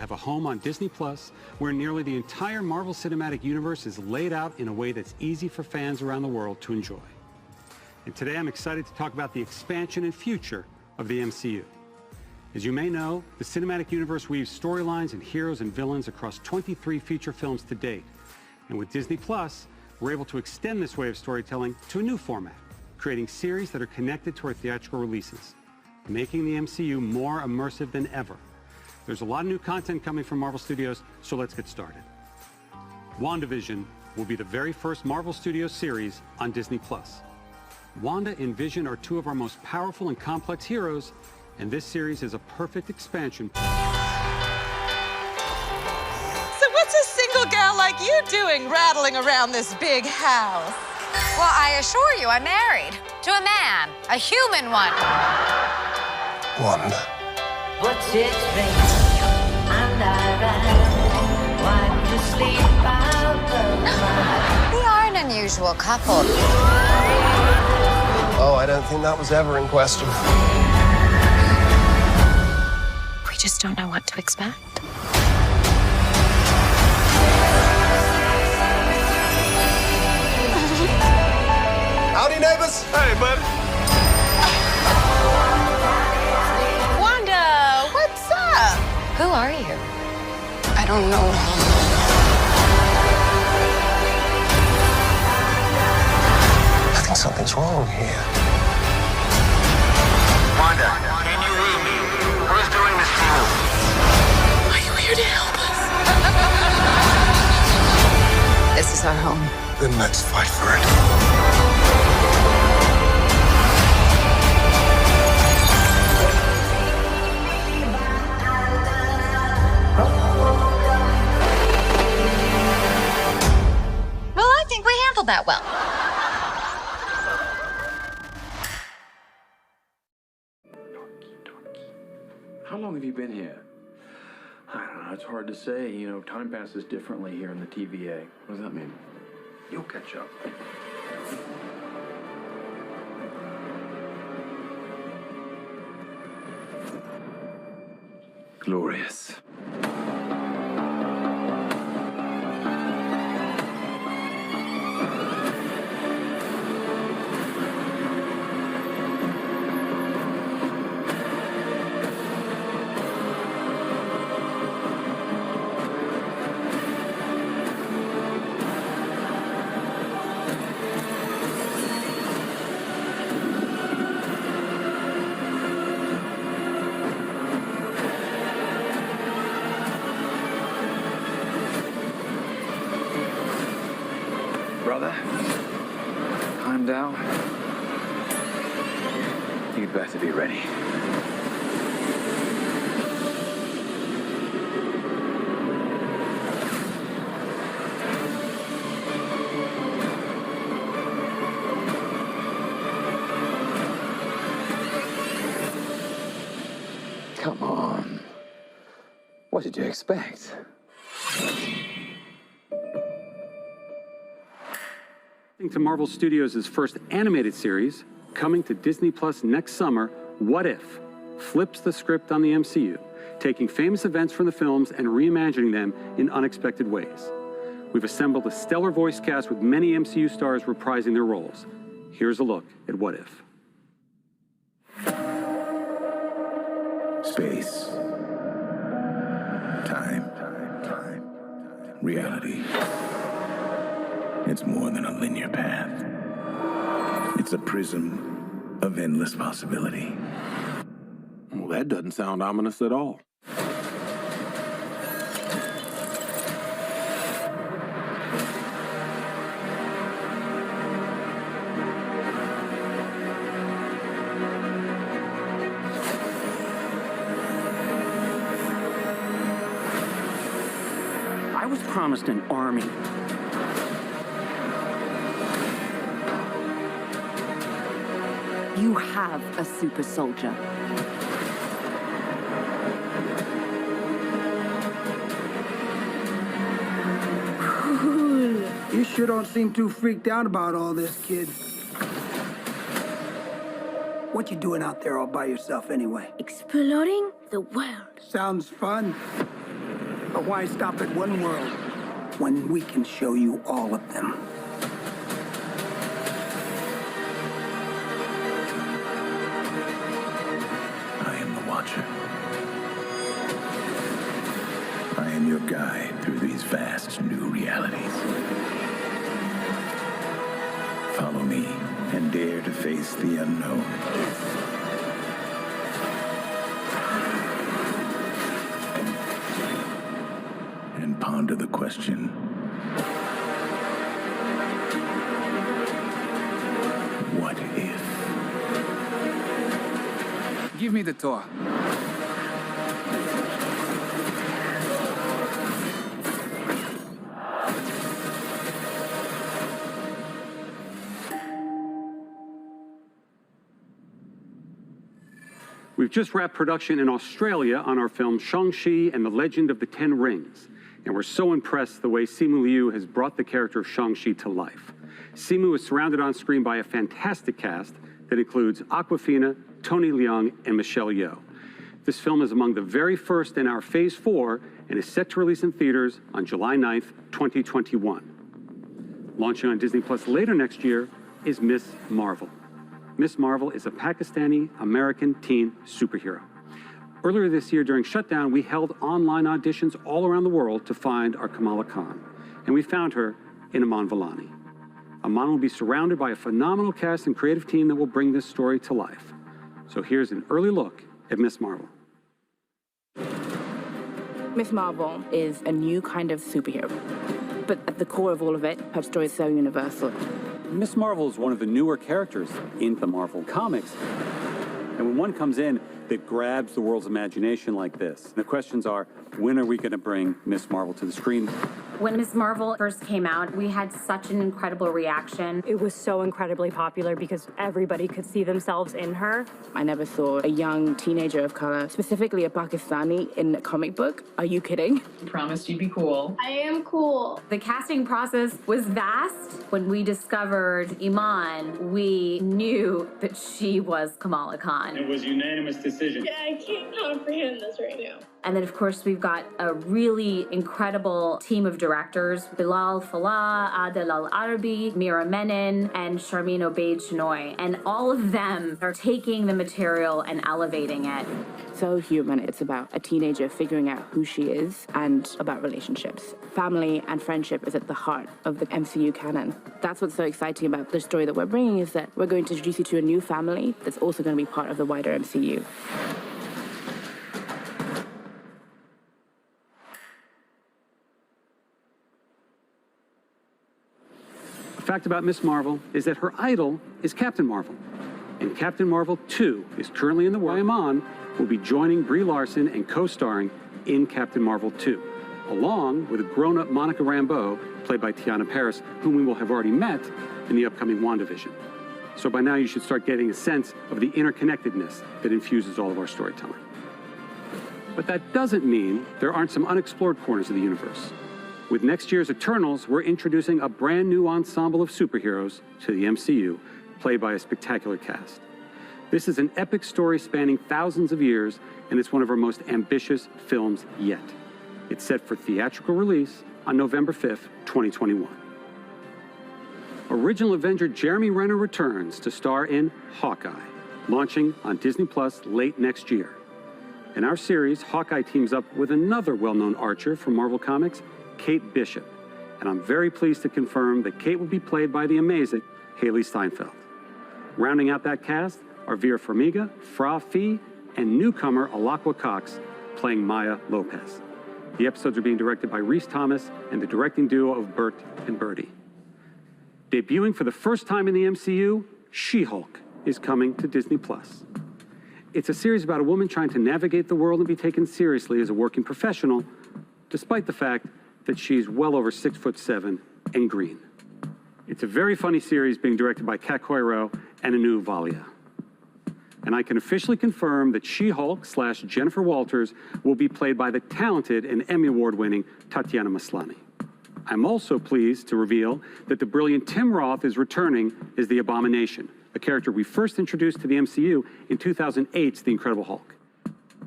have a home on Disney Plus, where nearly the entire Marvel Cinematic Universe is laid out in a way that's easy for fans around the world to enjoy. And today I'm excited to talk about the expansion and future of the MCU. As you may know, the Cinematic Universe weaves storylines and heroes and villains across 23 feature films to date. And with Disney Plus, we're able to extend this way of storytelling to a new format, creating series that are connected to our theatrical releases, making the MCU more immersive than ever. There's a lot of new content coming from Marvel Studios, so let's get started. WandaVision will be the very first Marvel Studios series on Disney Plus. Wanda and Vision are two of our most powerful and complex heroes, and this series is a perfect expansion. So what's a single gal like you doing rattling around this big house? Well, I assure you, I'm married to a man, a human one. Wanda. What's it rain? And I ran. Why to sleep out the night? We are an unusual couple. Oh, I don't think that was ever in question. We just don't know what to expect. Howdy, neighbors. Hey, bud. Wanda, what's up? Who are you? I don't know. I think something's wrong here. Wanda, can you hear me? Who's doing this to you? Are you here to help us? This is our home. Then let's fight for it. Well, I think we handled that well. How long have you been here? I don't know, it's hard to say. You know, time passes differently here in the TVA. What does that mean? You'll catch up. Glorious. Brother, calm down. You'd better be ready. Come on. What did you expect? To Marvel Studios' first animated series, coming to Disney Plus next summer, What If flips the script on the MCU, taking famous events from the films and reimagining them in unexpected ways. We've assembled a stellar voice cast with many MCU stars reprising their roles. Here's a look at What If. Space. Time. Reality. It's more than a linear path. It's a prism of endless possibility. Well, that doesn't sound ominous at all. I was promised an army. You have a super soldier. Cool. You sure don't seem too freaked out about all this, kid. What you doing out there all by yourself anyway? Exploring the world. Sounds fun. But why stop at one world when we can show you all of them? I am the Watcher. I am your guide through these vast new realities. Follow me and dare to face the unknown. And ponder the question, what if? Give me the tour. We've just wrapped production in Australia on our film Shang-Chi and the Legend of the Ten Rings, and we're so impressed the way Simu Liu has brought the character of Shang-Chi to life. Simu is surrounded on screen by a fantastic cast that includes Awkwafina, Tony Leung, and Michelle Yeoh. This film is among the very first in our Phase 4 and is set to release in theaters on July 9th, 2021. Launching on Disney Plus later next year is Miss Marvel. Miss Marvel is a Pakistani-American teen superhero. Earlier this year during shutdown, we held online auditions all around the world to find our Kamala Khan, and we found her in Aman Vellani. Aman will be surrounded by a phenomenal cast and creative team that will bring this story to life. So here's an early look at Miss Marvel. Miss Marvel is a new kind of superhero. But at the core of all of it, her story is so universal. Miss Marvel is one of the newer characters in the Marvel comics. And when one comes in that grabs the world's imagination like this, the questions are, when are we going to bring Miss Marvel to the screen? When Miss Marvel first came out, we had such an incredible reaction. It was so incredibly popular because everybody could see themselves in her. I never saw a young teenager of color, specifically a Pakistani, in a comic book. Are you kidding? You promised you'd be cool. I am cool. The casting process was vast. When we discovered Iman, we knew that she was Kamala Khan. It was a unanimous decision. Yeah, I can't comprehend this right now. And then, of course, we've got a really incredible team of directors, Bilal Fallah, Adel Al-Arabi, Mira Menon, and Sharmeen Obaid-Chinoy. And all of them are taking the material and elevating it. So human. It's about a teenager figuring out who she is and about relationships. Family and friendship is at the heart of the MCU canon. That's what's so exciting about the story that we're bringing, is that we're going to introduce you to a new family that's also going to be part of the wider MCU. The fact about Miss Marvel is that her idol is Captain Marvel. And Captain Marvel 2 is currently in the works. Iman will be joining Brie Larson and co-starring in Captain Marvel 2, along with a grown-up Monica Rambeau, played by Tiana Paris, whom we will have already met in the upcoming WandaVision. So by now you should start getting a sense of the interconnectedness that infuses all of our storytelling. But that doesn't mean there aren't some unexplored corners of the universe. With next year's Eternals, we're introducing a brand new ensemble of superheroes to the MCU, played by a spectacular cast. This is an epic story spanning thousands of years, and it's one of our most ambitious films yet. It's set for theatrical release on November 5th, 2021. Original Avenger Jeremy Renner returns to star in Hawkeye, launching on Disney Plus late next year. In our series, Hawkeye teams up with another well-known archer from Marvel Comics, Kate Bishop, and I'm very pleased to confirm that Kate will be played by the amazing Haley Steinfeld. Rounding out that cast are Vera Farmiga, Fra Fee, and newcomer Alakwa Cox playing Maya Lopez. The episodes are being directed by Rhys Thomas and the directing duo of Bert and Birdie. Debuting for the first time in the MCU, She-Hulk is coming to Disney Plus. It's a series about a woman trying to navigate the world and be taken seriously as a working professional, despite the fact that she's well over 6'7" and green. It's a very funny series being directed by Kat Coiro and Anu Valia. And I can officially confirm that She-Hulk / Jennifer Walters will be played by the talented and Emmy Award-winning Tatiana Maslany. I'm also pleased to reveal that the brilliant Tim Roth is returning as the Abomination, a character we first introduced to the MCU in 2008's The Incredible Hulk.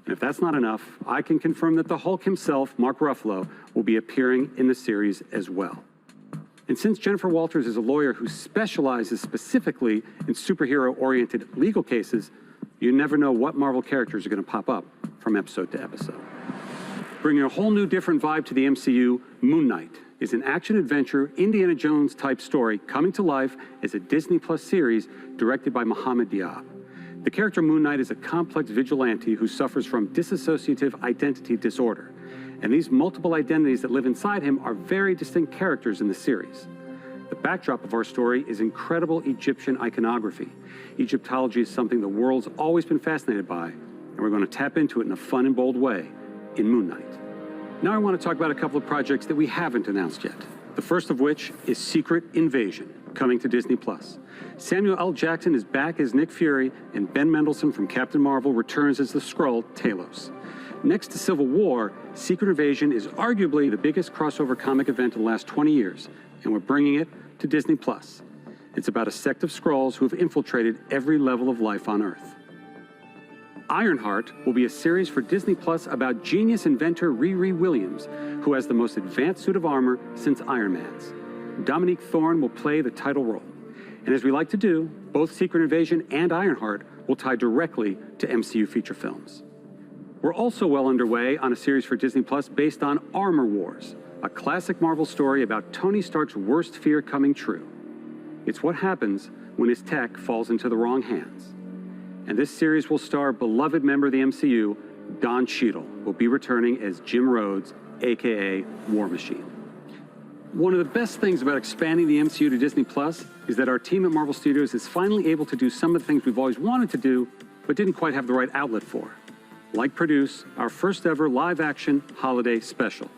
And if that's not enough, I can confirm that the Hulk himself, Mark Ruffalo, will be appearing in the series as well. And since Jennifer Walters is a lawyer who specializes specifically in superhero-oriented legal cases, you never know what Marvel characters are going to pop up from episode to episode. Bringing a whole new different vibe to the MCU, Moon Knight is an action-adventure, Indiana Jones-type story coming to life as a Disney Plus series directed by Mohamed Diab. The character Moon Knight is a complex vigilante who suffers from dissociative identity disorder. And these multiple identities that live inside him are very distinct characters in the series. The backdrop of our story is incredible Egyptian iconography. Egyptology is something the world's always been fascinated by, and we're going to tap into it in a fun and bold way in Moon Knight. Now I want to talk about a couple of projects that we haven't announced yet. The first of which is Secret Invasion, coming to Disney+. Samuel L. Jackson is back as Nick Fury, and Ben Mendelsohn from Captain Marvel returns as the Skrull, Talos. Next to Civil War, Secret Invasion is arguably the biggest crossover comic event in the last 20 years, and we're bringing it to Disney+. It's about a sect of Skrulls who have infiltrated every level of life on Earth. Ironheart will be a series for Disney Plus about genius inventor Riri Williams, who has the most advanced suit of armor since Iron Man's. Dominique Thorne will play the title role. And as we like to do, both Secret Invasion and Ironheart will tie directly to MCU feature films. We're also well underway on a series for Disney Plus based on Armor Wars, a classic Marvel story about Tony Stark's worst fear coming true. It's what happens when his tech falls into the wrong hands. And this series will star beloved member of the MCU, Don Cheadle, who will be returning as Jim Rhodes, aka War Machine. One of the best things about expanding the MCU to Disney Plus is that our team at Marvel Studios is finally able to do some of the things we've always wanted to do, but didn't quite have the right outlet for, like produce our first ever live-action holiday special.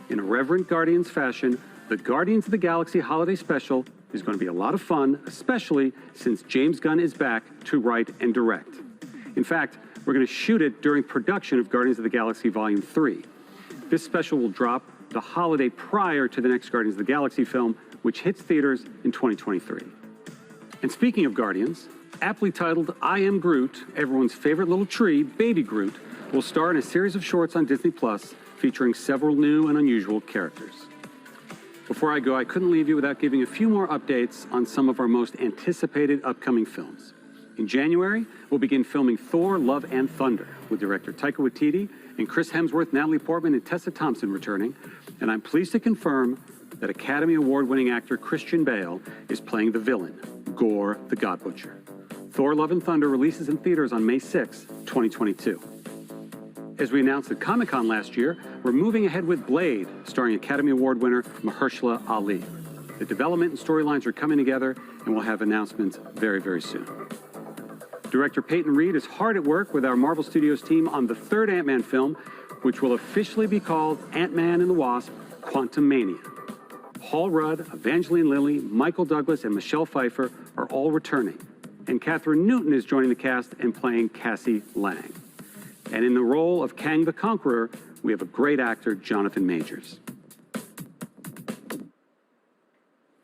In a reverent Guardians fashion, the Guardians of the Galaxy Holiday Special is going to be a lot of fun, especially since James Gunn is back to write and direct. In fact, we're going to shoot it during production of Guardians of the Galaxy Volume 3. This special will drop the holiday prior to the next Guardians of the Galaxy film, which hits theaters in 2023. And speaking of Guardians, aptly titled I Am Groot, everyone's favorite little tree, Baby Groot, will star in a series of shorts on Disney Plus featuring several new and unusual characters. Before I go, I couldn't leave you without giving a few more updates on some of our most anticipated upcoming films. In January, we'll begin filming Thor, Love and Thunder with director Taika Waititi and Chris Hemsworth, Natalie Portman, and Tessa Thompson returning. And I'm pleased to confirm that Academy Award-winning actor Christian Bale is playing the villain, Gore the God Butcher. Thor, Love and Thunder releases in theaters on May 6, 2022. As we announced at Comic-Con last year, we're moving ahead with Blade, starring Academy Award winner Mahershala Ali. The development and storylines are coming together, and we'll have announcements very, very soon. Director Peyton Reed is hard at work with our Marvel Studios team on the third Ant-Man film, which will officially be called Ant-Man and the Wasp: Quantumania. Paul Rudd, Evangeline Lilly, Michael Douglas, and Michelle Pfeiffer are all returning, and Catherine Newton is joining the cast and playing Cassie Lang. And in the role of Kang the Conqueror, we have a great actor, Jonathan Majors.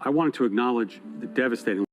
I wanted to acknowledge the devastating